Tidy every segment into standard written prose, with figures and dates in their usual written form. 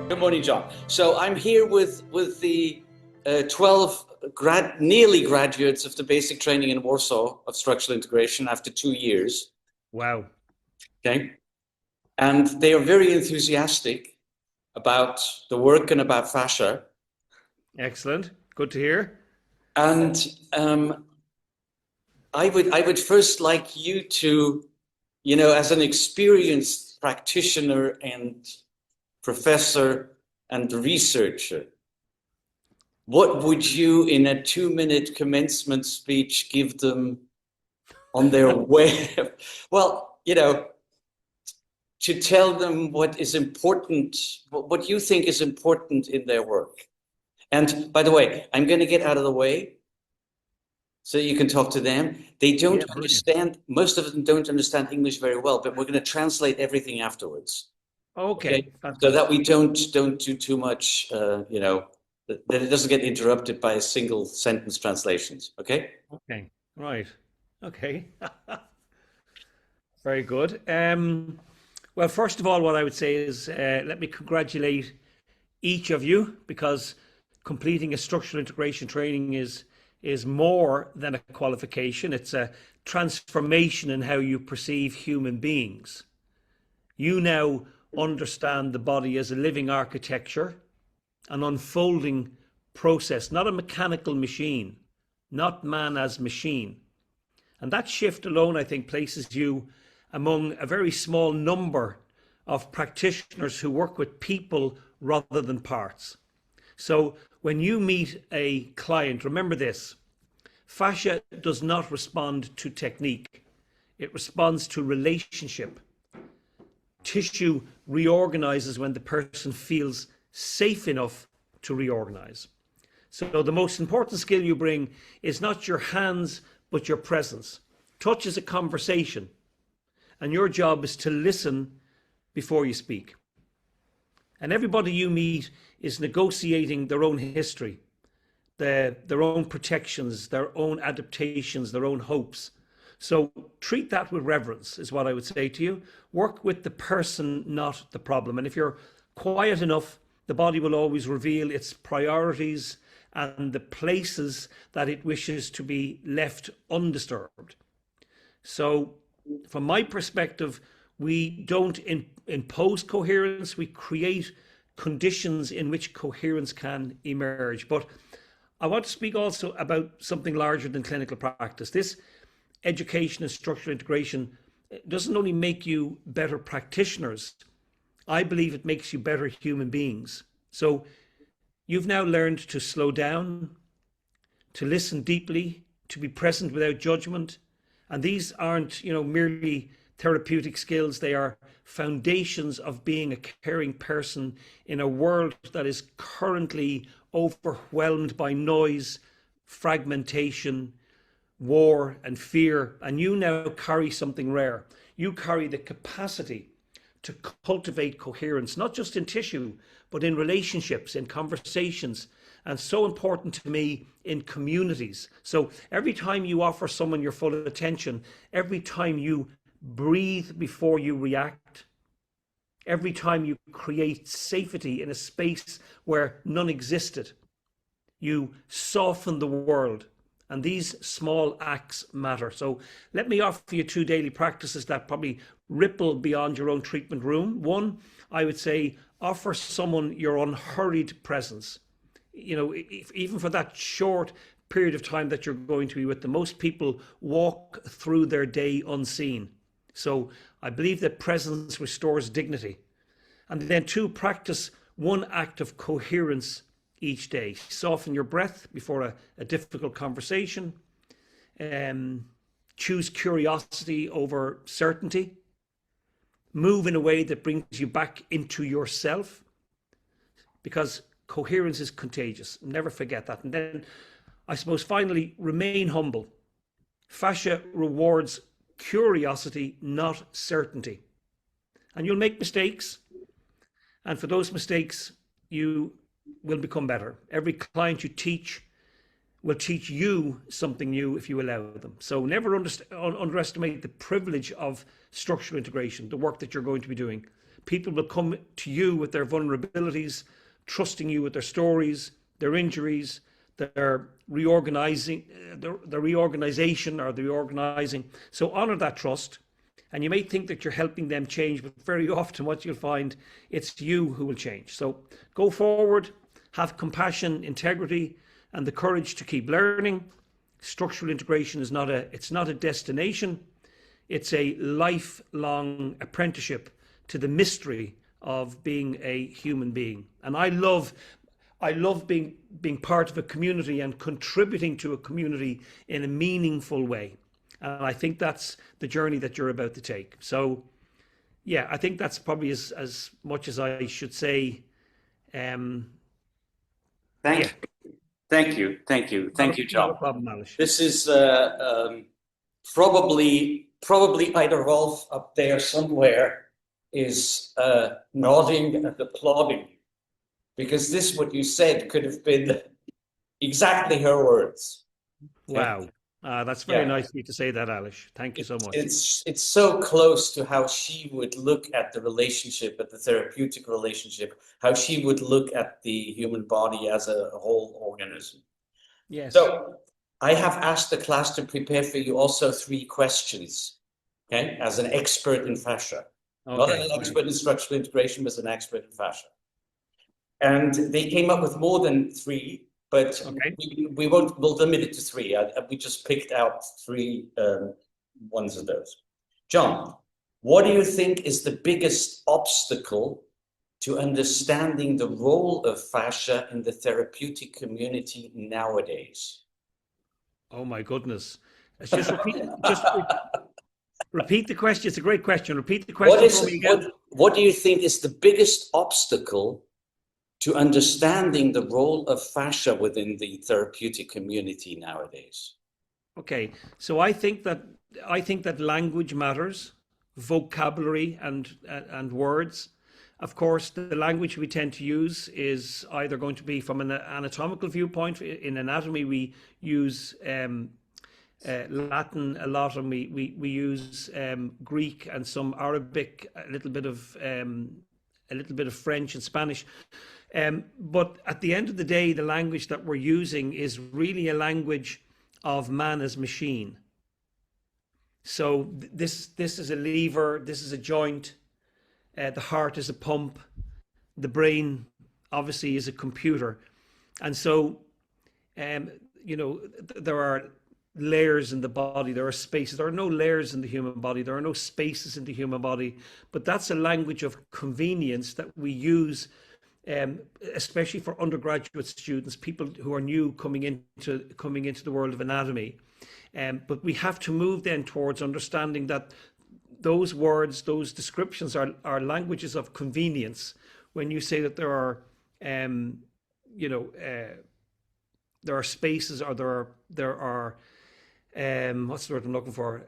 Good morning, John. So I'm here with the 12 nearly graduates of the basic training in Warsaw of structural integration after 2 years. Wow. Okay. And they are very enthusiastic about the work and about fascia. Excellent. Good to hear. And I would first like you to, as an experienced practitioner and professor and researcher, what would you, in a 2-minute commencement speech, give them on their way? Well, to tell them what is important, what you think is important in their work. And by the way, I'm going to get out of the way so you can talk to them. They don't understand, most of them don't understand English very well, but we're going to translate everything afterwards. Okay. So that we don't do too much, that it doesn't get interrupted by single sentence translations. Okay. Okay. Right. Okay. Very good. Well, first of all, what I would say is let me congratulate each of you, because completing a structural integration training is more than a qualification. It's a transformation in how you perceive human beings. You now understand the body as a living architecture, an unfolding process, not a mechanical machine, not man as machine. And that shift alone, I think, places you among a very small number of practitioners who work with people rather than parts. So when you meet a client, remember this: fascia does not respond to technique. It responds to relationship. Tissue reorganizes when the person feels safe enough to reorganize. So the most important skill you bring is not your hands, but your presence. Touch is a conversation, and your job is to listen before you speak. And everybody you meet is negotiating their own history, their own protections, their own adaptations, their own hopes. So treat that with reverence, is what I would say to you. Work with the person, not the problem. And if you're quiet enough, the body will always reveal its priorities and the places that it wishes to be left undisturbed. So from my perspective, we don't impose coherence, we create conditions in which coherence can emerge. But I want to speak also about something larger than clinical practice. This education and structural integration doesn't only make you better practitioners, I believe it makes you better human beings. So you've now learned to slow down, to listen deeply, to be present without judgment. And these aren't, merely therapeutic skills. They are foundations of being a caring person in a world that is currently overwhelmed by noise, fragmentation, war and fear. And you now carry something rare. You carry the capacity to cultivate coherence, not just in tissue, but in relationships, in conversations, and so important to me, in communities. So every time you offer someone your full attention, every time you breathe before you react, every time you create safety in a space where none existed, you soften the world. And these small acts matter. So let me offer you 2 daily practices that probably ripple beyond your own treatment room. One, I would say, offer someone your unhurried presence. Even for that short period of time that you're going to be with them. Most people walk through their day unseen. So I believe that presence restores dignity. And then 2, practice 1 act of coherence each day. Soften your breath before a difficult conversation. Choose curiosity over certainty. Move in a way that brings you back into yourself, because coherence is contagious. Never forget that. And then, I suppose, finally, remain humble. Fascia rewards curiosity, not certainty. And you'll make mistakes. And for those mistakes, you will become better. Every client you teach will teach you something new if you allow them. So never underestimate the privilege of structural integration, the work that you're going to be doing. People will come to you with their vulnerabilities, trusting you with their stories, their injuries, their reorganizing, the reorganization or the reorganizing. So honor that trust. And you may think that you're helping them change, but very often what you'll find, it's you who will change. So go forward, have compassion, integrity, and the courage to keep learning. Structural integration is it's not a destination. It's a lifelong apprenticeship to the mystery of being a human being. And I love being part of a community and contributing to a community in a meaningful way. And I think that's the journey that you're about to take. So, yeah, I think that's probably as much as I should say. Thank Yeah. you. Thank you. Thank you. Thank you, John. No problem, Alish. This is probably either Rolf up there somewhere is nodding and applauding, because this, what you said, could have been exactly her words. Wow. That's very nice of you to say that, Alish. Thank you so much. It's so close to how she would look at the relationship, at the therapeutic relationship, how she would look at the human body as a whole organism. Yes. So I have asked the class to prepare for you also 3 questions, okay, as an expert in fascia. Okay. Not an expert in structural integration, but an expert in fascia. And they came up with more than 3. But okay. we'll limit it to 3. We just picked out 3 ones of those. John, what do you think is the biggest obstacle to understanding the role of fascia in the therapeutic community nowadays? Oh my goodness! Just repeat the question. It's a great question. Repeat the question for me again. What do you think is the biggest obstacle to understanding the role of fascia within the therapeutic community nowadays? Okay, so I think that language matters, vocabulary and words. Of course, the language we tend to use is either going to be from an anatomical viewpoint. In anatomy, we use Latin a lot, and we use Greek and some Arabic, a little bit of French and Spanish. But at the end of the day, the language that we're using is really a language of man as machine. So this is a lever, this is a joint, the heart is a pump, the brain obviously is a computer. And so, there are layers in the body, there are spaces. There are no layers in the human body, there are no spaces in the human body, but that's a language of convenience that we use, especially for undergraduate students, people who are new coming into the world of anatomy. But we have to move then towards understanding that those words, those descriptions are languages of convenience. When you say that there are, there are spaces, or there are what's the word I'm looking for?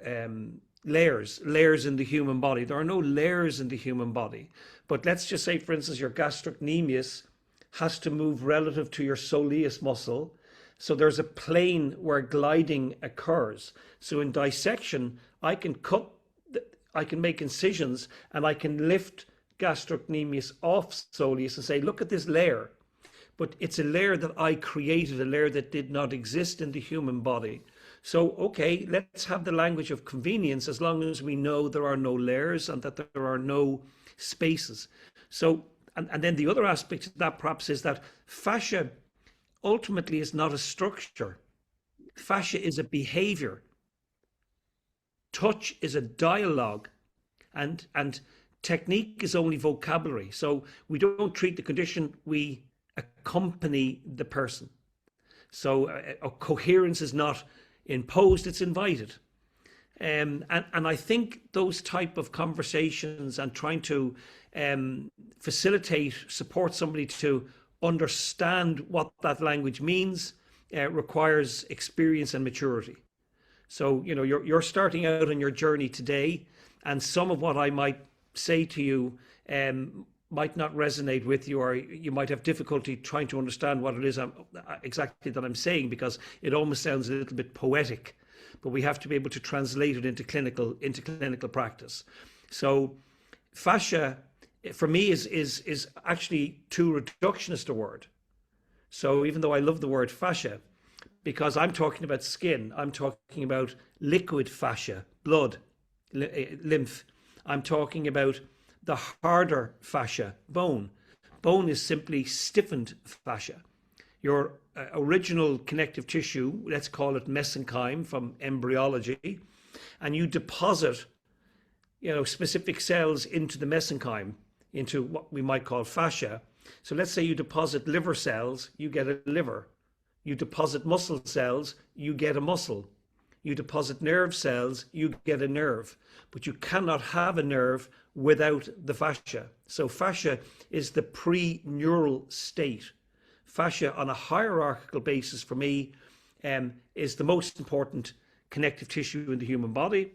Layers in the human body. There are no layers in the human body. But let's just say, for instance, your gastrocnemius has to move relative to your soleus muscle. So there's a plane where gliding occurs. So in dissection, I can make incisions, and I can lift gastrocnemius off soleus and say, look at this layer. But it's a layer that I created, a layer that did not exist in the human body. So, okay, let's have the language of convenience as long as we know there are no layers and that there are no spaces. So, and then the other aspect of that perhaps is that fascia ultimately is not a structure. Fascia is a behavior. Touch is a dialogue, and technique is only vocabulary. So we don't treat the condition, we accompany the person. So coherence is not imposed, it's invited. And I think those type of conversations and trying to facilitate, support somebody to understand what that language means requires experience and maturity. So, you're starting out on your journey today, and some of what I might say to you might not resonate with you, or you might have difficulty trying to understand what it is exactly that I'm saying, because it almost sounds a little bit poetic, but we have to be able to translate it into clinical practice. So fascia for me is actually too reductionist a word. So even though I love the word fascia, because I'm talking about skin, I'm talking about liquid fascia, blood, lymph. I'm talking about the harder fascia, bone. Bone is simply stiffened fascia. Your original connective tissue, let's call it mesenchyme from embryology, and you deposit, specific cells into the mesenchyme, into what we might call fascia. So let's say you deposit liver cells, you get a liver. You deposit muscle cells, you get a muscle. You deposit nerve cells, you get a nerve. But you cannot have a nerve without the fascia. So fascia is the pre-neural state. Fascia on a hierarchical basis for me is the most important connective tissue in the human body.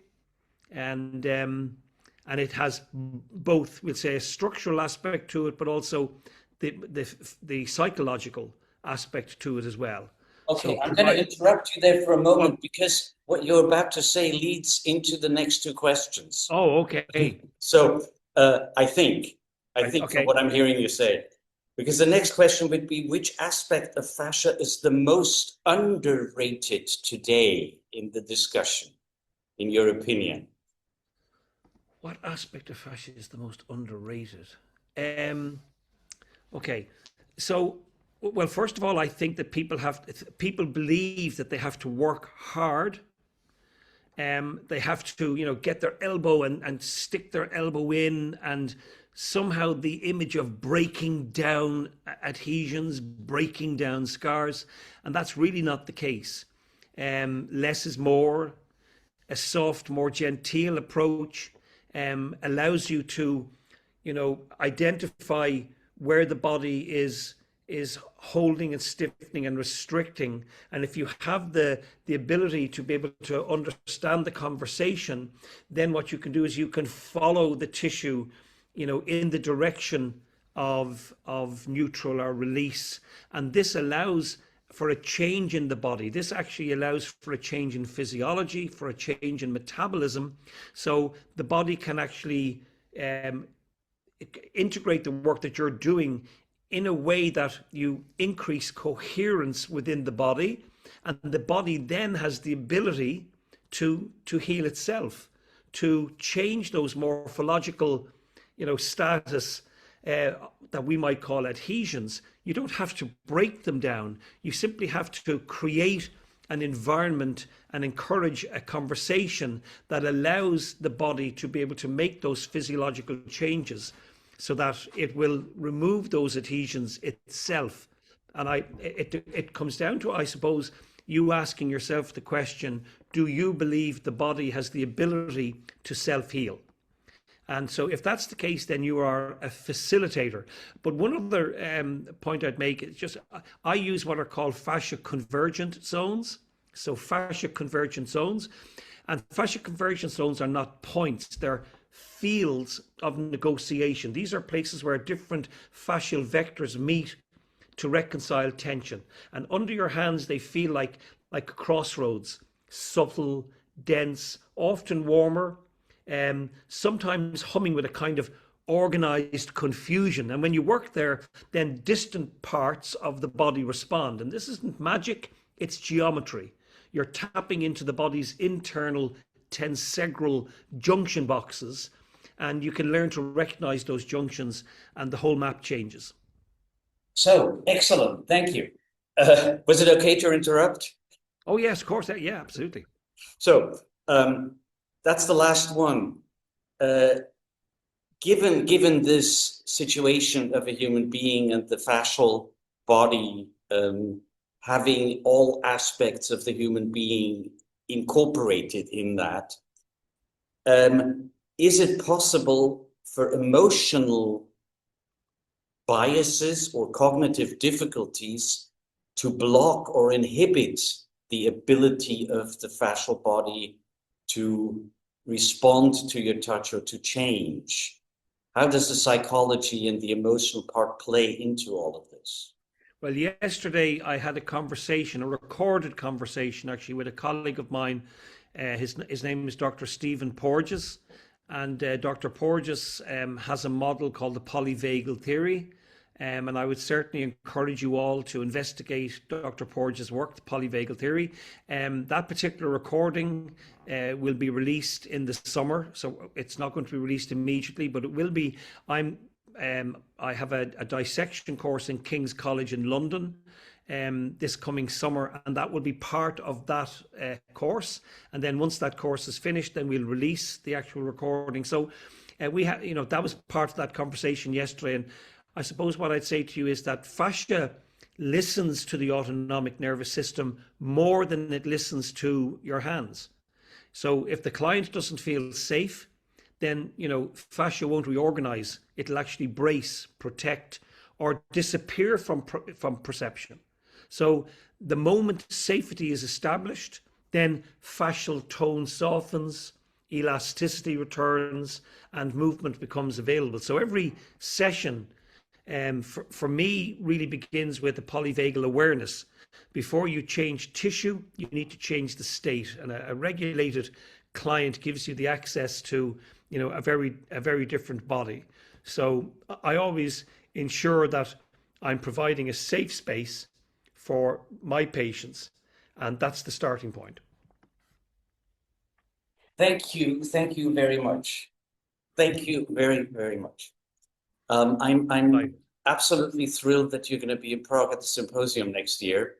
And it has both, we'll say, a structural aspect to it, but also the psychological aspect to it as well. Okay, I'm going to interrupt you there for a moment because what you're about to say leads into the next two questions. Oh, okay. So I think Okay. from what I'm hearing you say, because the next question would be, which aspect of fascia is the most underrated today in the discussion, in your opinion? What aspect of fascia is the most underrated? Okay, so well, first of all, I think that people believe that they have to work hard. They have to, get their elbow and stick their elbow in, and somehow the image of breaking down adhesions, breaking down scars, and that's really not the case. Less is more. A soft, more genteel approach allows you to, identify where the body is holding and stiffening and restricting. And if you have the ability to be able to understand the conversation, then what you can do is you can follow the tissue, in the direction of neutral or release. And this allows for a change in the body. This actually allows for a change in physiology, for a change in metabolism. So the body can actually integrate the work that you're doing in a way that you increase coherence within the body, and the body then has the ability to heal itself, to change those morphological, status that we might call adhesions. You don't have to break them down. You simply have to create an environment and encourage a conversation that allows the body to be able to make those physiological changes so that it will remove those adhesions itself. And it comes down to, I suppose, you asking yourself the question, do you believe the body has the ability to self-heal? And so if that's the case, then you are a facilitator. But one other point I'd make is just, I use what are called fascia convergent zones. So fascia convergent zones. And fascia convergent zones are not points, they're fields of negotiation. These are places where different fascial vectors meet to reconcile tension. And under your hands, they feel like crossroads, subtle, dense, often warmer, sometimes humming with a kind of organized confusion. And when you work there, then distant parts of the body respond. And this isn't magic, it's geometry. You're tapping into the body's internal tensegral junction boxes, and you can learn to recognize those junctions, and the whole map changes. So, excellent. Thank you. Was it okay to interrupt? Oh, yes, of course. Yeah, absolutely. So, that's the last one. Given this situation of a human being and the fascial body having all aspects of the human being incorporated in that, is it possible for emotional biases or cognitive difficulties to block or inhibit the ability of the fascial body to respond to your touch or to change? How does the psychology and the emotional part play into all of this? Well, yesterday I had a recorded conversation actually with a colleague of mine. His name is Dr. Stephen Porges, And Dr. Porges has a model called the polyvagal theory. And I would certainly encourage you all to investigate Dr. Porges' work, the polyvagal theory. That particular recording will be released in the summer, so it's not going to be released immediately, but it will be. I have a dissection course in King's College in London this coming summer, and that will be part of that course. And then once that course is finished, then we'll release the actual recording. So we have, that was part of that conversation yesterday. And I suppose what I'd say to you is that fascia listens to the autonomic nervous system more than it listens to your hands. So if the client doesn't feel safe, then, fascia won't reorganize. It'll actually brace, protect, or disappear from perception. So the moment safety is established, then fascial tone softens, elasticity returns, and movement becomes available. So every session for me really begins with a polyvagal awareness. Before you change tissue, you need to change the state, and a regulated client gives you the access to a very different body. So I always ensure that I'm providing a safe space for my patients, and that's the starting point. Thank you very much. Thank you very, very much. I'm absolutely thrilled that you're going to be in Prague at the Symposium next year.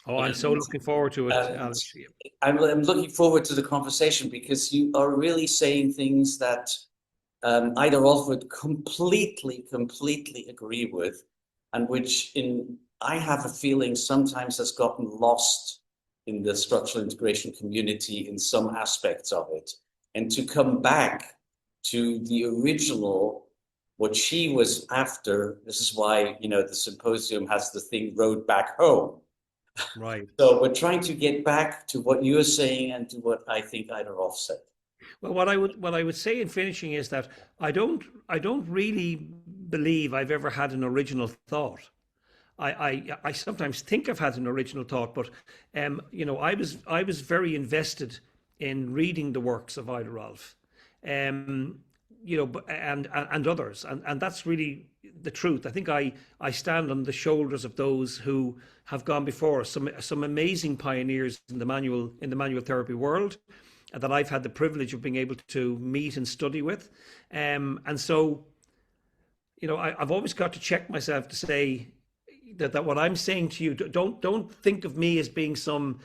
Oh, I'm so looking forward to it, Alex. I'm looking forward to the conversation, because you are really saying things that either Rolf would completely agree with, and which I have a feeling sometimes has gotten lost in the structural integration community in some aspects of it. And to come back to the original, what she was after, this is why, the Symposium has the thing Road Back Home. Right. So we're trying to get back to what you're saying and to what I think Ida Rolf said. Well, what I would say in finishing is that I don't really believe I've ever had an original thought. I sometimes think I've had an original thought, but I was very invested in reading the works of Ida Rolf, and others, and that's really the truth. I think I stand on the shoulders of those who have gone before us, some amazing pioneers in the manual therapy world that I've had the privilege of being able to meet and study with, and so I've always got to check myself to say that what I'm saying to you, don't think of me as being some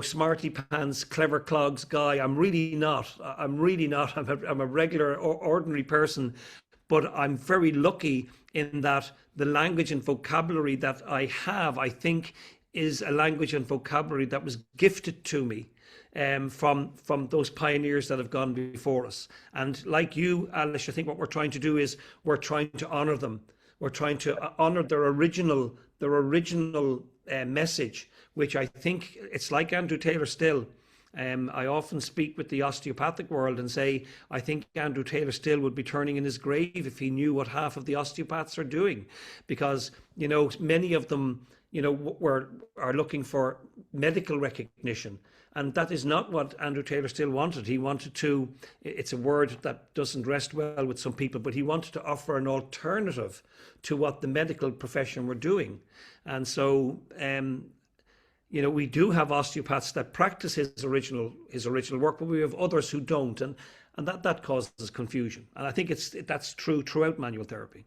smarty pants, clever clogs guy. I'm really not. I'm a regular, ordinary person, but I'm very lucky in that the language and vocabulary that I have, I think, is a language and vocabulary that was gifted to me from those pioneers that have gone before us. And like you, Alice, I think what we're trying to do is we're trying to honor them. We're trying to honor their original message, which I think it's like Andrew Taylor Still. I often speak with the osteopathic world and say, I think Andrew Taylor Still would be turning in his grave if he knew what half of the osteopaths are doing, because many of them are looking for medical recognition. And that is not what Andrew Taylor Still wanted. He wanted to, it's a word that doesn't rest well with some people, but he wanted to offer an alternative to what the medical profession were doing. And so, we do have osteopaths that practice his original work, but we have others who don't. And that causes confusion. And I think that's true throughout manual therapy.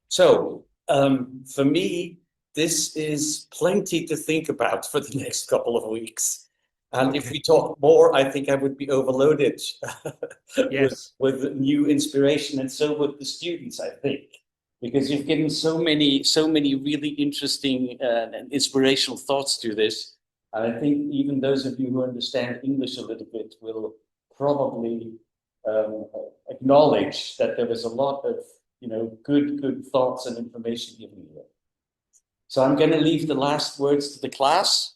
So for me, this is plenty to think about for the next couple of weeks. And if we talk more, I think I would be overloaded yes. with new inspiration, and so would the students, I think, because you've given so many really interesting and inspirational thoughts to this. And I think even those of you who understand English a little bit will probably acknowledge that there was a lot of good thoughts and information given here. So I'm going to leave the last words to the class.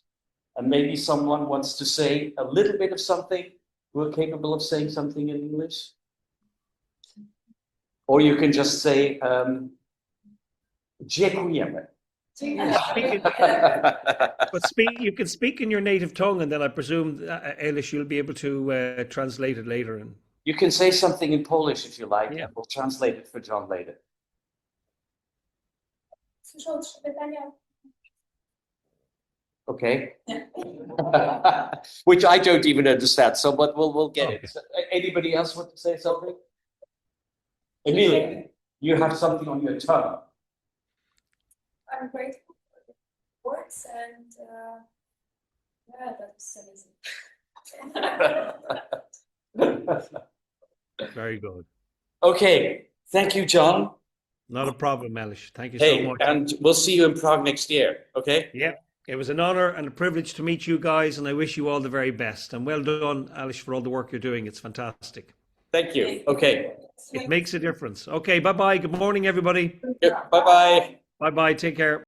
And maybe someone wants to say a little bit of something. We're capable of saying something in English. Or you can just say, dziękujemy. You can speak in your native tongue, and then I presume, Eilish, you'll be able to translate it later. You can say something in Polish if you like, Yeah. and we'll translate it for John later. Słyszał 3 pytania. Okay. Which I don't even understand, so but we'll get Okay. it. So, anybody else want to say something? Emilia, you have something on your tongue. I'm grateful for the words and yeah, that's amazing. Very good. Okay, thank you, John. Not a problem, Elish. Thank you Hey, so much. and we'll see you in Prague next year, okay? Yeah, it was an honor and a privilege to meet you guys, and I wish you all the very best. And well done, Elish, for all the work you're doing. It's fantastic. Thank you. Okay. It makes a difference. Okay, bye-bye. Good morning, everybody. Bye-bye. Bye-bye. Take care.